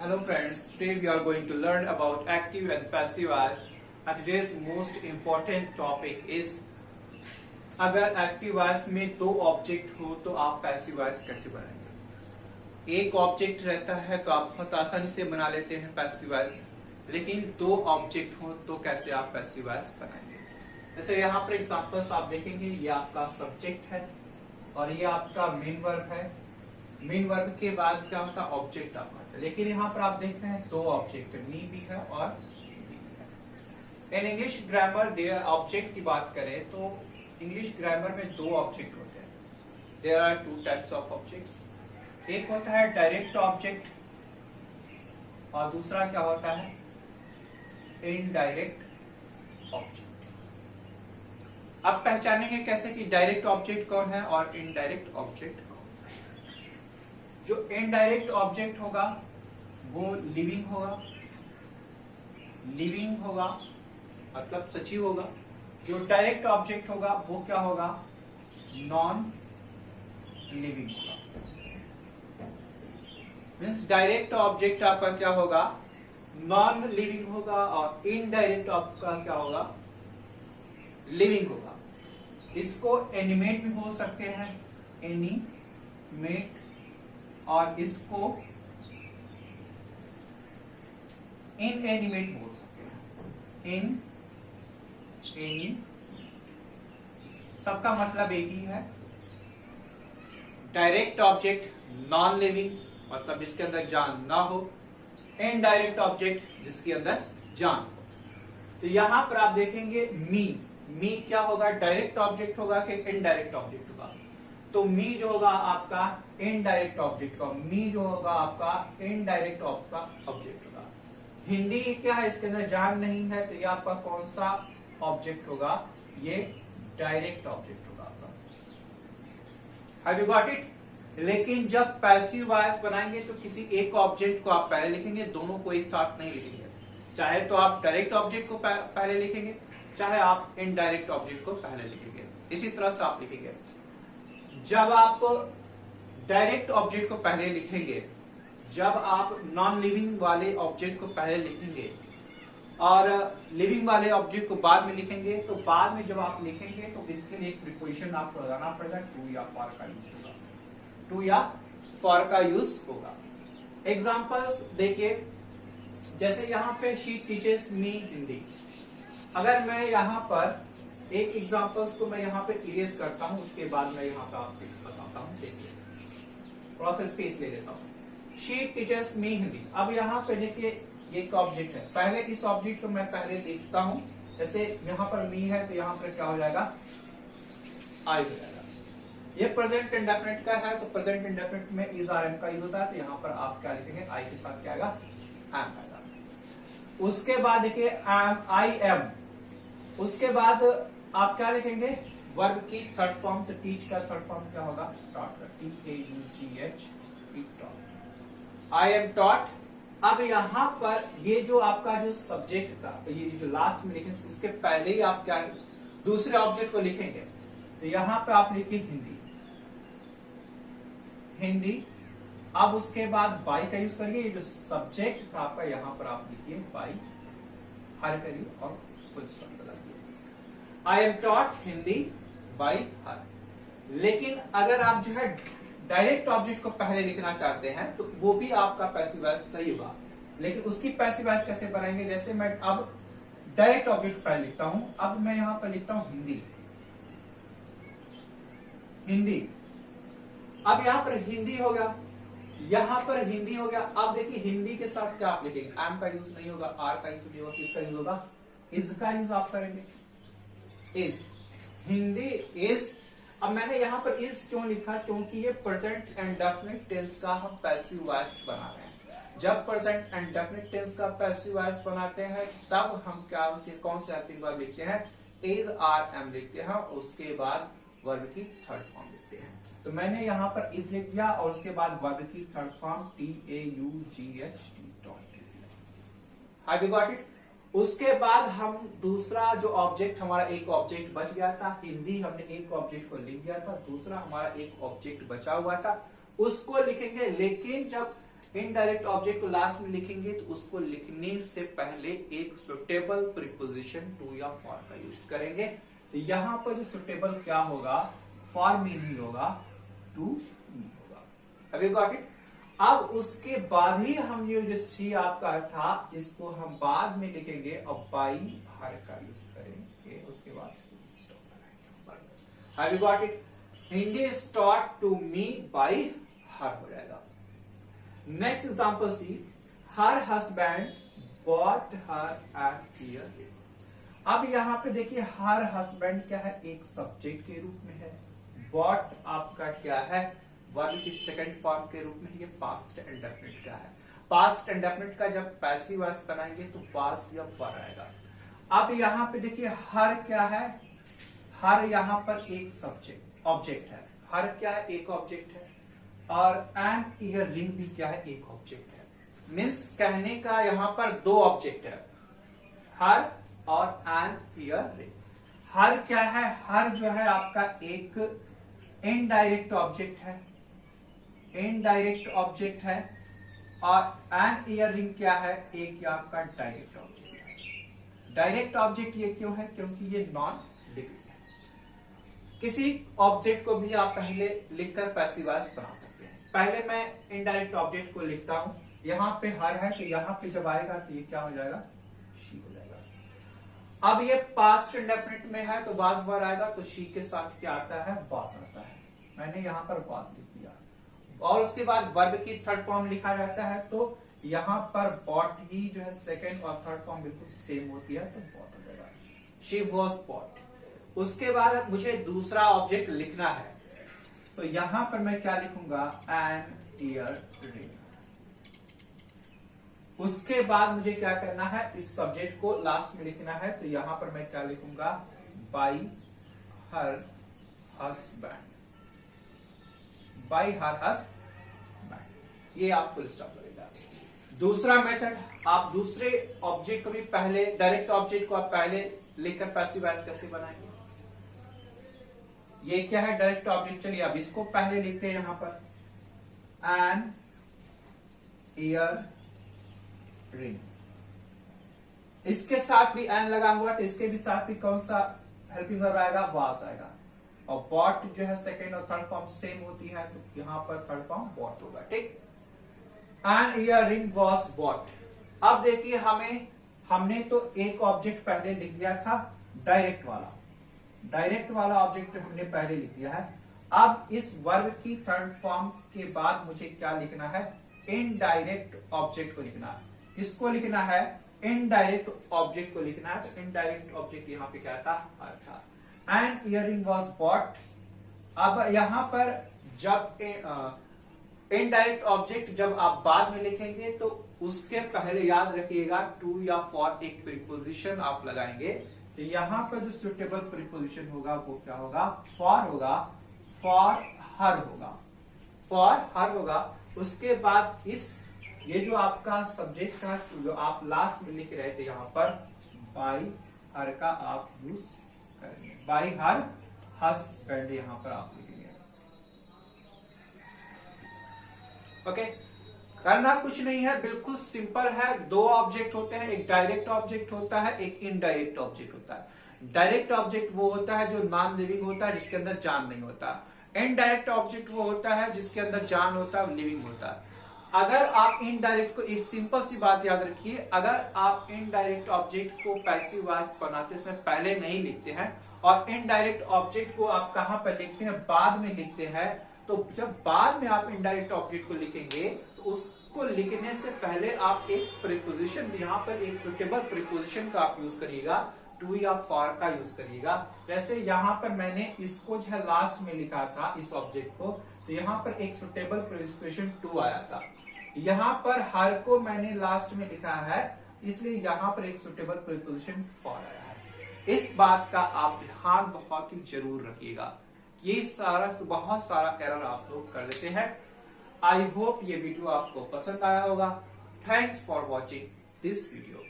Hello friends, today we are going to learn about active and passive voice and today's most important topic is अगर active voice में दो object हो तो आप passive voice कैसे बनाएंगे। एक ऑब्जेक्ट रहता है तो आप बहुत आसानी से बना लेते हैं पैसिव वॉइस, लेकिन दो ऑब्जेक्ट हो तो कैसे आप पैसिव वॉइस बनाएंगे। जैसे यहाँ पर एग्जांपल्स आप देखेंगे, ये आपका सब्जेक्ट है और ये आपका मेन वर्ब है। मेन वर्ब के बाद क्या होता है, ऑब्जेक्ट आपका, लेकिन यहाँ पर आप देख रहे हैं दो ऑब्जेक्ट, मी भी है और भी है। In English grammar there object की बात करें तो इंग्लिश ग्रामर में दो ऑब्जेक्ट होते हैं। There are two types of objects. एक होता है डायरेक्ट ऑब्जेक्ट और दूसरा क्या होता है, इनडायरेक्ट ऑब्जेक्ट। अब पहचानेंगे कैसे कि डायरेक्ट ऑब्जेक्ट कौन है और इनडायरेक्ट ऑब्जेक्ट कौन है। जो इनडायरेक्ट ऑब्जेक्ट होगा वो लिविंग होगा, लिविंग होगा मतलब सचिव होगा। जो डायरेक्ट ऑब्जेक्ट होगा वो क्या होगा, नॉन लिविंग होगा। मीन्स डायरेक्ट ऑब्जेक्ट आपका क्या होगा, नॉन लिविंग होगा और इनडायरेक्ट आपका क्या होगा, लिविंग होगा। इसको एनिमेट भी हो सकते हैं, एनिमेट, और इसको इनएनिमेट बोल सकते हैं, एनी। सबका मतलब एक ही है। डायरेक्ट ऑब्जेक्ट नॉन लिविंग मतलब जिसके अंदर जान ना हो, इनडायरेक्ट ऑब्जेक्ट जिसके अंदर जान हो। तो यहां पर आप देखेंगे मी क्या होगा, डायरेक्ट ऑब्जेक्ट होगा कि इनडायरेक्ट ऑब्जेक्ट होगा। तो मी जो होगा आपका इनडायरेक्ट ऑब्जेक्ट का, मी जो होगा आपका इनडायरेक्ट ऑब्जेक्ट होगा। हिंदी क्या है, इसके अंदर जान नहीं है, तो ये आपका कौन सा ऑब्जेक्ट होगा, ये डायरेक्ट ऑब्जेक्ट होगा आपका। Have you got it. लेकिन जब पैसिव वॉइस बनाएंगे तो किसी एक ऑब्जेक्ट को आप पहले लिखेंगे, दोनों को एक साथ नहीं लिखेंगे। चाहे तो आप डायरेक्ट ऑब्जेक्ट को पहले लिखेंगे, चाहे आप इनडायरेक्ट ऑब्जेक्ट को पहले लिखेंगे। इसी तरह से आप लिखेंगे। जब आप डायरेक्ट ऑब्जेक्ट को पहले लिखेंगे, जब आप नॉन लिविंग वाले ऑब्जेक्ट को पहले लिखेंगे और लिविंग वाले ऑब्जेक्ट को बाद में लिखेंगे, तो बाद में जब आप लिखेंगे तो इसके लिए एक प्रिपोजिशन आपको लगाना पड़ेगा, टू या फॉर का यूज होगा, टू या फॉर का यूज होगा। एग्जांपल्स देखिए, जैसे यहाँ पे शी टीचेस मी हिंदी। अगर मैं यहाँ पर एक एग्जांपल्स को मैं यहाँ पे इरेज करता हूँ, उसके बाद मैं यहाँ पे आपको बताता हूँ। देखिए थोड़ा सा स्पेस ले लेता हूँ। शी टीचर्स मी हिंदी। अब यहाँ पे देखिए ये एक ऑब्जेक्ट है, पहले इस ऑब्जेक्ट को मैं पहले देखता हूँ। जैसे यहाँ पर मी है तो यहाँ पर क्या हो जाएगा, आई हो जाएगा। ये प्रेजेंट इंडेफिनिट का है तो प्रेजेंट इंडेफिनिट में इज आर एम का यूज होता है, तो यहाँ पर आप क्या लिखेंगे, आई के साथ क्या आएगा, एम आएगा। उसके बाद देखिए आई एम। उसके बाद आप क्या लिखेंगे, वर्ब की थर्ड फॉर्म। तो टीच का थर्ड फॉर्म क्या होगा, taught, TAUGH, taught. I am taught. अब यहाँ पर ये जो आपका जो सब्जेक्ट था, तो ये जो लास्ट में लिखेंगे, इसके पहले ही आप क्या दूसरे ऑब्जेक्ट को लिखेंगे। तो यहाँ पे आप लिखिए हिंदी, हिंदी। अब उसके बाद बाई का यूज करिए। ये जो सब्जेक्ट था आपका, यहाँ पर आप लिखिए बाई, हर करिए और फुल स्टॉप लगा दिए। I am taught Hindi by her. लेकिन अगर आप जो है डायरेक्ट ऑब्जेक्ट को पहले लिखना चाहते हैं तो वो भी आपका पैसिव वॉइस सही होगा। लेकिन उसकी पैसिव वॉइस कैसे बनाएंगे, जैसे मैं अब डायरेक्ट ऑब्जेक्ट पहले लिखता हूं, अब मैं यहां पर लिखता हूं हिंदी, हिंदी। अब यहां पर हिंदी हो गया, यहां पर हिंदी हो गया। अब देखिए हिंदी के साथ क्या आप लिखेंगे, एम का यूज नहीं होगा, आर का यूज नहीं होगा, किसका यूज होगा, इज का यूज आप करेंगे, इज, हिंदी इज। अब मैंने यहाँ पर इज क्यों लिखा, क्योंकि ये प्रेजेंट एंड डेफिनेट टेंस का हम पैसिव वॉइस बना रहे हैं। जब प्रेजेंट एंड डेफिनेट टेंस का पैसिव वॉइस बनाते हैं तब हम क्या उसे कौन से हेल्पिंग वर्ब लिखते हैं, इज आर एम लिखते हैं, उसके बाद वर्ब की थर्ड फॉर्म लिखते हैं। तो मैंने यहाँ पर इज लिख दिया और उसके बाद वर्ब की third form TAUGH, taught. Have you got it. उसके बाद हम दूसरा जो ऑब्जेक्ट, हमारा एक ऑब्जेक्ट बच गया था हिंदी, हमने एक ऑब्जेक्ट को लिख दिया था, दूसरा हमारा एक ऑब्जेक्ट बचा हुआ था उसको लिखेंगे। लेकिन जब इनडायरेक्ट ऑब्जेक्ट को लास्ट में लिखेंगे तो उसको लिखने से पहले एक सुटेबल प्रीपोजिशन टू या फॉर का यूज करेंगे। तो यहां पर जो सुटेबल क्या होगा, फॉर मी नहीं होगा, टू मी होगा। अभी गॉट इट। अब उसके बाद ही हम ये जो सी आपका था इसको हम बाद में लिखेंगे और बाई हर का यूज करेंगे, उसके बाद have you got it. Hindi start to me by her हो जाएगा। Next example see, her husband bought her at ear. अब यहां पे देखिए हर हस्बैंड क्या है, एक सब्जेक्ट के रूप में है। बॉट आपका क्या है, वर्ब की सेकंड फॉर्म के रूप में। ये पास्ट इंडेफिनिट का है। पास्ट इंडेफिनिट का जब पैसिव वॉइस बनाएंगे तो पास या वर आएगा। अब यहां पे देखिए हर क्या है, हर यहां पर एक सब्जेक्ट ऑब्जेक्ट है। हर क्या है, एक ऑब्जेक्ट है। और एन ईयर रिंग भी क्या है, एक ऑब्जेक्ट है। मीन्स कहने का यहां पर दो ऑब्जेक्ट है, हर और एन ईयर रिंग। हर क्या है, हर जो है आपका एक इनडायरेक्ट ऑब्जेक्ट है, इनडायरेक्ट ऑब्जेक्ट है। और एन ईयर रिंग क्या है, एक आपका डायरेक्ट ऑब्जेक्ट है। डायरेक्ट ऑब्जेक्ट ये क्यों है, क्योंकि ये नॉन लिविंग है। किसी ऑब्जेक्ट को भी आप पहले लिखकर पैसिव वॉइस बना सकते हैं। पहले मैं इनडायरेक्ट ऑब्जेक्ट को लिखता हूं, यहां पे हर है तो यहां पे जब आएगा तो ये क्या हो जाएगा, शी हो जाएगा। अब ये पास्ट इंडेफिनिट में है तो वाज वर आएगा, तो शी के साथ क्या आता है, वाज आता है। मैंने यहां पर वाज लिख दिया। और उसके बाद वर्ब की थर्ड फॉर्म लिखा जाता है, तो यहां पर बॉट ही जो है सेकंड और थर्ड फॉर्म बिल्कुल सेम होती है, तो बॉट हो जाएगा, शी वॉज बॉट। उसके बाद मुझे दूसरा ऑब्जेक्ट लिखना है, तो यहां पर मैं क्या लिखूंगा, एन ईयर रिंग। उसके बाद मुझे क्या करना है, इस सब्जेक्ट को लास्ट में लिखना है, तो यहां पर मैं क्या लिखूंगा, by her husband, by her husband. ये आप फुल स्टॉप करेगा। दूसरा मेथड, आप दूसरे ऑब्जेक्ट को भी पहले, डायरेक्ट ऑब्जेक्ट को आप पहले लिखकर पैसिव वॉइस कैसे बनाएंगे। ये क्या है, डायरेक्ट ऑब्जेक्ट। चलिए अब इसको पहले लिखते हैं यहां पर, एन ईयर रिंग। इसके साथ भी एन लगा हुआ, तो इसके भी साथ भी कौन सा हेल्पिंग वर्ब आएगा, वाज आएगा। और बॉट जो है सेकेंड और थर्ड फॉर्म सेम होती है, तो यहां पर थर्ड फॉर्म बॉट होगा। ठीक, an earring was bought. अब देखिए हमने तो एक ऑब्जेक्ट पहले लिख दिया था, डायरेक्ट वाला। डायरेक्ट वाला ऑब्जेक्ट हमने पहले लिख दिया है। अब इस वर्ब की थर्ड फॉर्म के बाद मुझे क्या लिखना है, इनडायरेक्ट ऑब्जेक्ट को लिखना है। किसको लिखना है, इनडायरेक्ट ऑब्जेक्ट को लिखना है। तो इनडायरेक्ट ऑब्जेक्ट यहां पे क्या था, हर था। And earring was bought. अब यहां पर जब इनडायरेक्ट ऑब्जेक्ट जब आप बाद में लिखेंगे तो उसके पहले याद रखिएगा टू या फॉर एक प्रीपोजिशन आप लगाएंगे। तो यहां पर जो सुटेबल प्रीपोजिशन होगा वो क्या होगा, फॉर होगा, फॉर हर होगा, फॉर हर होगा। उसके बाद ये जो आपका सब्जेक्ट का जो आप लास्ट में लिख रहे थे यहां पर बाई हर का आप यूज करेंगे, बाई हर हस्बैंड यहां पर आप लिखेंगे। ओके, करना कुछ नहीं है, बिल्कुल सिंपल है। दो ऑब्जेक्ट होते हैं, एक डायरेक्ट ऑब्जेक्ट होता है, एक इनडायरेक्ट ऑब्जेक्ट होता है। डायरेक्ट ऑब्जेक्ट वो होता है जो नॉन लिविंग होता है, जिसके अंदर जान नहीं होता। इनडायरेक्ट ऑब्जेक्ट वो होता है जिसके अंदर जान होता है, लिविंग होता है। अगर आप इनडायरेक्ट को, एक सिंपल सी बात याद रखिए, अगर आप इनडायरेक्ट ऑब्जेक्ट को पैसिव वॉइस बनाते समय पहले नहीं लिखते हैं और इनडायरेक्ट ऑब्जेक्ट को आप कहां पर लिखते हैं, बाद में लिखते हैं, तो जब बाद में आप इनडायरेक्ट ऑब्जेक्ट को लिखेंगे तो उसको लिखने से पहले आप एक प्रीपोजिशन, यहां पर एक सुटेबल प्रीपोजिशन का आप यूज करिएगा, टू या फॉर का यूज करिएगा। जैसे यहां पर मैंने इसको जो है लास्ट में लिखा था इस ऑब्जेक्ट को, तो यहां पर एक सुटेबल प्रीपोजिशन टू आया था। यहां पर हर को मैंने लास्ट में लिखा है, इसलिए यहां पर एक सुटेबल प्रीपोजिशन फॉर आया है। इस बात का आप ध्यान बहुत ही जरूर रखिएगा। ये बहुत सारा एरर आप लोग कर देते हैं। आई होप ये वीडियो आपको पसंद आया होगा। Thanks for watching this video.